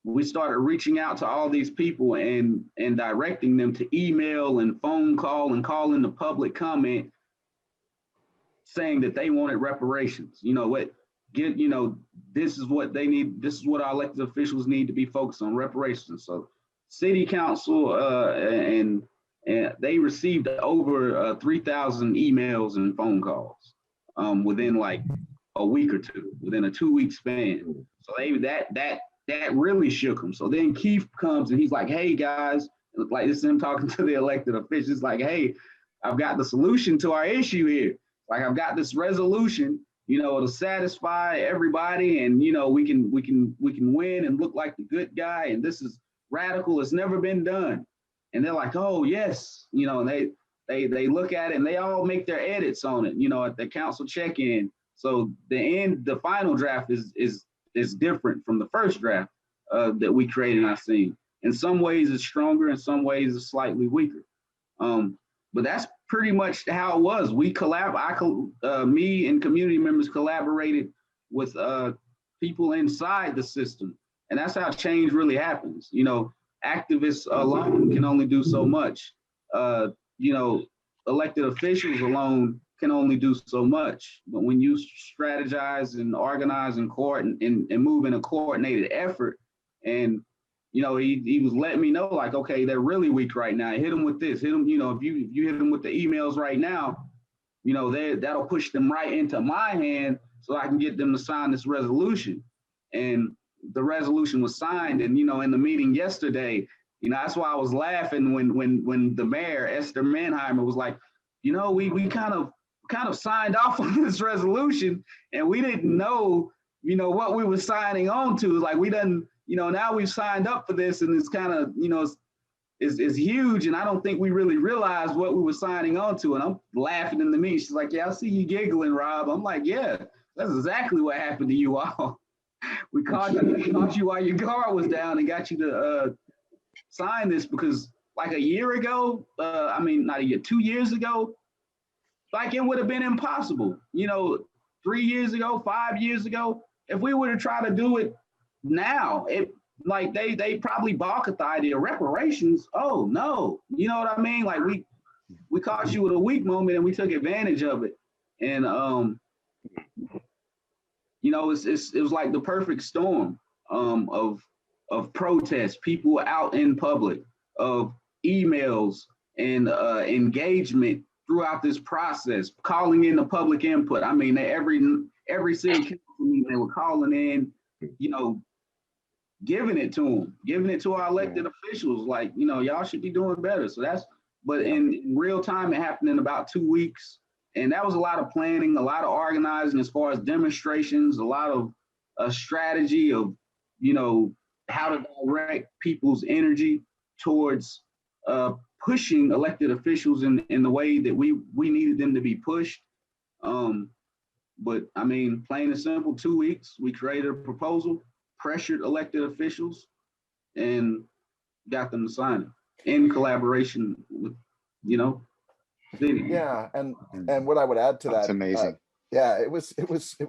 we started reaching out to all these people and directing them to email and phone call and call in the public comment saying that they wanted reparations. This is what they need. This is what our elected officials need to be focused on, reparations. So City Council and they received over 3,000 emails and phone calls within like a week or two, within a 2-week span. So that really shook them. So then Keith comes and he's like, hey guys, like this is him talking to the elected officials, like, hey, I've got the solution to our issue here. Like, I've got this resolution, it'll satisfy everybody, and we can win and look like the good guy, and this is radical, it's never been done. And they're like, oh yes, and they look at it and they all make their edits on it, at the council check-in. So the final draft is different from the first draft that we created and I've seen. In some ways it's stronger, in some ways it's slightly weaker. But that's pretty much how it was. Me and community members collaborated with people inside the system. And that's how change really happens. Activists alone can only do so much. Elected officials alone can only do so much. But when you strategize and organize and move in a coordinated effort, and he was letting me know, like, okay, they're really weak right now. Hit them with this. Hit them, if you hit them with the emails right now, that'll push them right into my hand so I can get them to sign this resolution. And the resolution was signed, and in the meeting yesterday, that's why I was laughing when the mayor, Esther Manheimer, was like, we kind of signed off on this resolution, and we didn't know, what we were signing on to. Like, we done, now we've signed up for this, and it's kind of, is huge, and I don't think we really realized what we were signing on to. And I'm laughing in the meeting. She's like, yeah, I see you giggling, Rob. I'm like, yeah, that's exactly what happened to you all. We caught you while your guard was down and got you to sign this, because like a year ago, not a year, 2 years ago, like it would have been impossible, 3 years ago, 5 years ago. If we were to try to do it now, like they probably balk at the idea of reparations. Oh no, you know what I mean? Like we caught you with a weak moment and we took advantage of it. And it was like the perfect storm of protests, people out in public, of emails and engagement throughout this process, calling in the public input. I mean, every city council meeting, they were calling in, giving it to our elected officials, like, y'all should be doing better. So but in real time, it happened in about 2 weeks. And that was a lot of planning, a lot of organizing as far as demonstrations, a lot of strategy of, how to direct people's energy towards pushing elected officials in the way that we needed them to be pushed. But I mean, plain and simple, 2 weeks, we created a proposal, pressured elected officials, and got them to sign it in collaboration with, city. Yeah, and what I would add to That's that, amazing. yeah, it was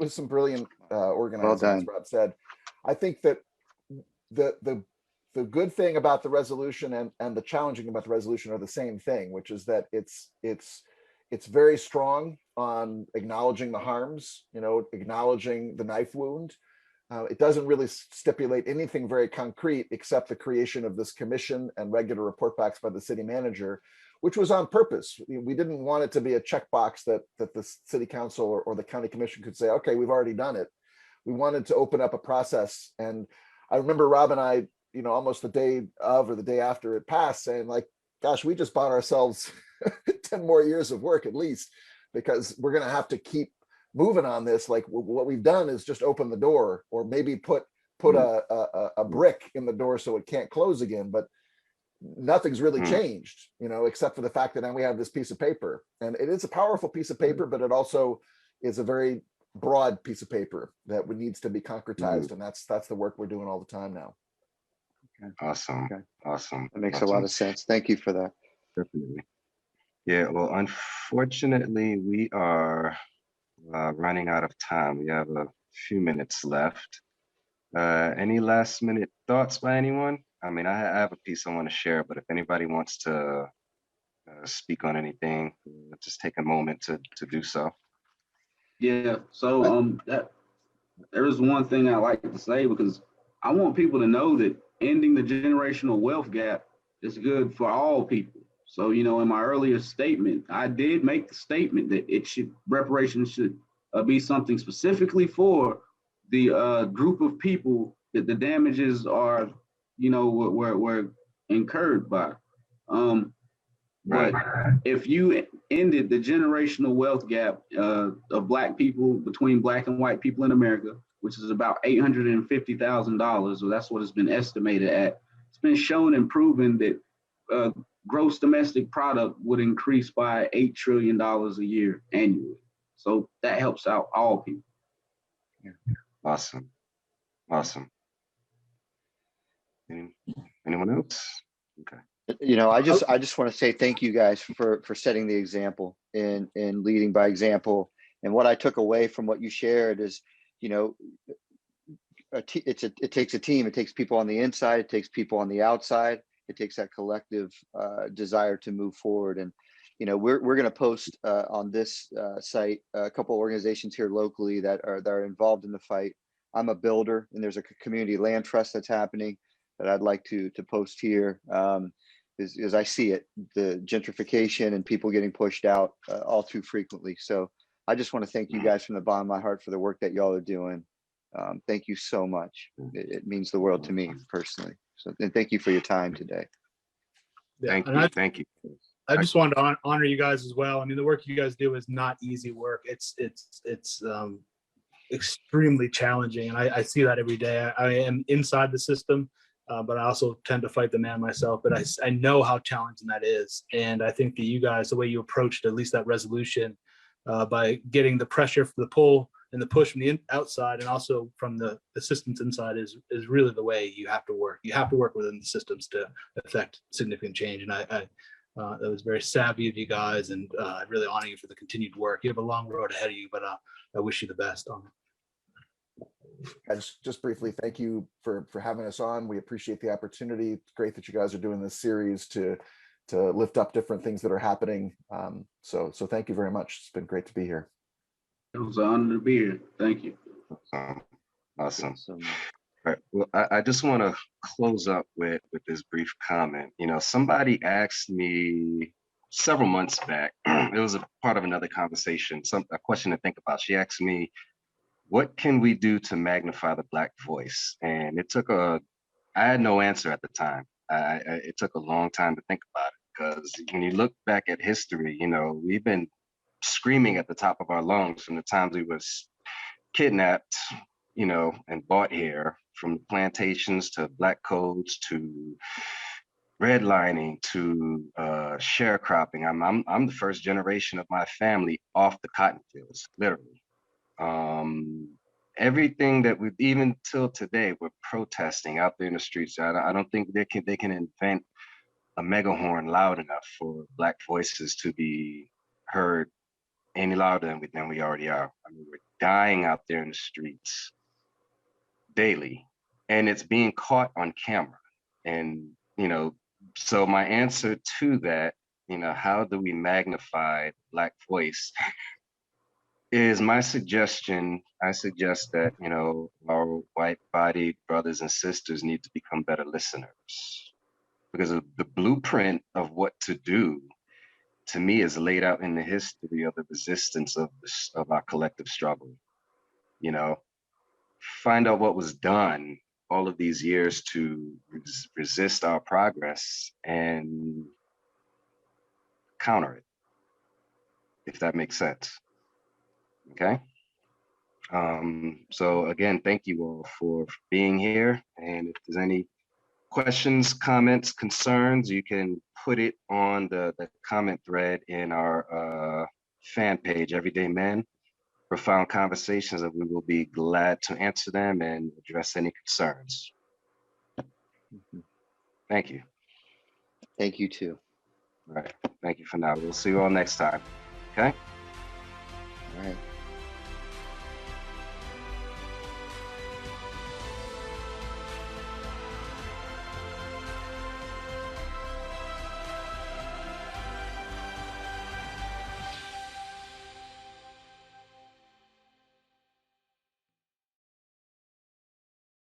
some brilliant organizing, Well as done. Rob said. I think that the good thing about the resolution and the challenging about the resolution are the same thing, which is that it's very strong on acknowledging the harms, acknowledging the knife wound. It doesn't really stipulate anything very concrete except the creation of this commission and regular report backs by the city manager, which was on purpose. We didn't want it to be a checkbox that the city council or the county commission could say, okay, we've already done it. We wanted to open up a process. And I remember Rob and I, almost the day of or the day after it passed, saying like, gosh, we just bought ourselves 10 more years of work at least, because we're going to have to keep moving on this. Like what we've done is just open the door, or maybe put a brick in the door so it can't close again. But nothing's really changed, except for the fact that now we have this piece of paper, and it is a powerful piece of paper, but it also is a very broad piece of paper that needs to be concretized. And that's the work we're doing all the time now. Awesome. Okay. Awesome. That makes a lot of sense. Thank you for that. Definitely. Yeah, well, unfortunately, we are running out of time. We have a few minutes left. Any last minute thoughts by anyone? I mean, I have a piece I want to share, but if anybody wants to speak on anything, just take a moment to do so. Yeah. So there is one thing I like to say, because I want people to know that ending the generational wealth gap is good for all people. So, in my earlier statement, I did make the statement that reparations should be something specifically for the group of people that the damages are, were incurred by. But if you ended the generational wealth gap of Black people, between Black and white people in America, which is about $850,000, so that's what it's been estimated at. It's been shown and proven that gross domestic product would increase by $8 trillion a year annually. So that helps out all people. Awesome. Awesome. Anyone else? Okay. I just want to say thank you guys for setting the example and leading by example. And what I took away from what you shared is, it takes a team. It takes people on the inside. It takes people on the outside. It takes that collective desire to move forward. And we're going to post on this site a couple of organizations here locally that are involved in the fight. I'm a builder, and there's a community land trust that's happening that I'd like to post here. As I see it, the gentrification and people getting pushed out all too frequently. So I just want to thank you guys from the bottom of my heart for the work that y'all are doing. Thank you so much. It means the world to me personally. So, and thank you for your time today. Yeah, Thank you. I just wanted to honor you guys as well. I mean, the work you guys do is not easy work. It's extremely challenging, and I see that every day. I am inside the system, but I also tend to fight the man myself. But I know how challenging that is, and I think that you guys, the way you approached at least that resolution, by getting the pressure from the pull and the push from the outside, and also from the systems inside, is really the way you have to work. You have to work within the systems to affect significant change. And That was very savvy of you guys, and I really honor you for the continued work. You have a long road ahead of you, but I wish you the best on it. Just briefly, thank you for having us on. We appreciate the opportunity. It's great that you guys are doing this series to lift up different things that are happening. So thank you very much. It's been great to be here. It was an honor to be here. Thank you. Awesome. So, All right. Well, I just want to close up with this brief comment. You know, somebody asked me several months back, it was a part of another conversation, a question to think about. She asked me, what can we do to magnify the Black voice? And I had no answer at the time. It took a long time to think about it, because when you look back at history, you know, we've been screaming at the top of our lungs from the times we was kidnapped, you know, and bought here, from plantations to Black codes to redlining to sharecropping. I'm the first generation of my family off the cotton fields, literally. Everything that we've, even till today, we're protesting out there in the streets. I don't think they can invent a megahorn loud enough for Black voices to be heard any louder than we already are. I mean, we're dying out there in the streets daily, and it's being caught on camera. And, you know, so my answer to that, you know, how do we magnify Black voice, is my suggestion. I suggest that, you know, our white-bodied brothers and sisters need to become better listeners, because of the blueprint of what to do, to me, is laid out in the history of the resistance of our collective struggle. You know, find out what was done all of these years to resist our progress and counter it, if that makes sense. Okay. So again, thank you all for being here. And if there's any questions, comments, concerns, you can put it on the comment thread in our fan page, Everyday Men, Profound Conversations, and we will be glad to answer them and address any concerns. Thank you. thank you too. All right. Thank you for now. We'll see you all next time. Okay. All right.